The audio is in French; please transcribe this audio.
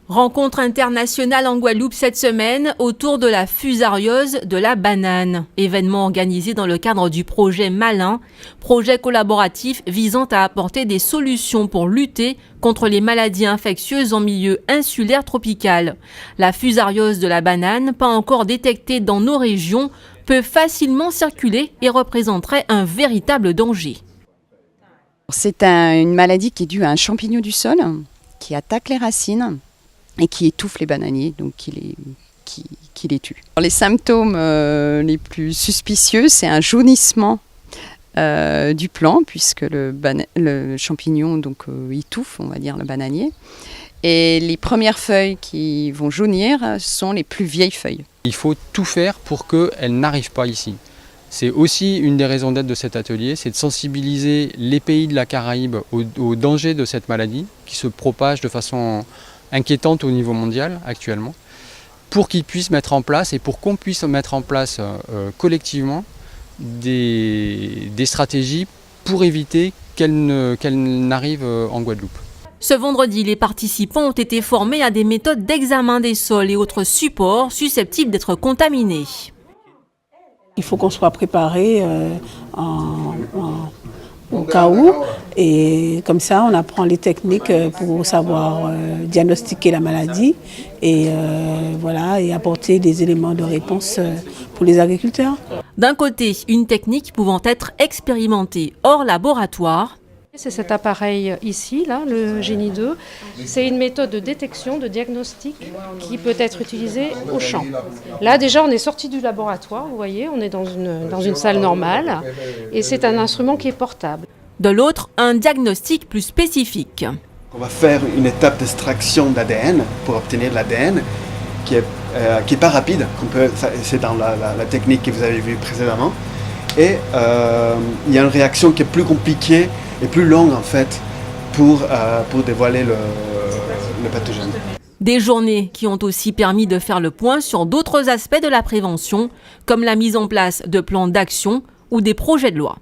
Rencontre internationale en Guadeloupe cette semaine autour de la fusariose de la banane. Événement organisé dans le cadre du projet Malin, projet collaboratif visant à apporter des solutions pour lutter contre les maladies infectieuses en milieu insulaire tropical. La fusariose de la banane, pas encore détectée dans nos régions, peut facilement circuler et représenterait un véritable danger. C'est une maladie qui est due à un champignon du sol qui attaque les racines et qui étouffe les bananiers, donc qui les tue. Les symptômes les plus suspicieux, c'est un jaunissement du plant, puisque le champignon étouffe, on va dire, le bananier. Et les premières feuilles qui vont jaunir sont les plus vieilles feuilles. Il faut tout faire pour qu'elles n'arrivent pas ici. C'est aussi une des raisons d'être de cet atelier, c'est de sensibiliser les pays de la Caraïbe au danger de cette maladie qui se propage de façon inquiétante au niveau mondial actuellement, pour qu'ils puissent mettre en place et pour qu'on puisse mettre en place collectivement des stratégies pour éviter qu'elles n'arrivent en Guadeloupe. Ce vendredi, les participants ont été formés à des méthodes d'examen des sols et autres supports susceptibles d'être contaminés. Il faut qu'on soit préparé au cas où, et comme ça on apprend les techniques pour savoir diagnostiquer la maladie et apporter des éléments de réponse pour les agriculteurs. D'un côté, une technique pouvant être expérimentée hors laboratoire. C'est cet appareil ici, là, le Génie 2. C'est une méthode de détection, de diagnostic qui peut être utilisée au champ. Là, déjà, on est sorti du laboratoire, vous voyez, on est dans une salle normale et c'est un instrument qui est portable. De l'autre, un diagnostic plus spécifique. On va faire une étape d'extraction d'ADN pour obtenir l'ADN qui est pas rapide, c'est dans la technique que vous avez vue précédemment. Et il y a une réaction qui est plus compliquée et plus longue en fait pour dévoiler le pathogène. Des journées qui ont aussi permis de faire le point sur d'autres aspects de la prévention, comme la mise en place de plans d'action ou des projets de loi.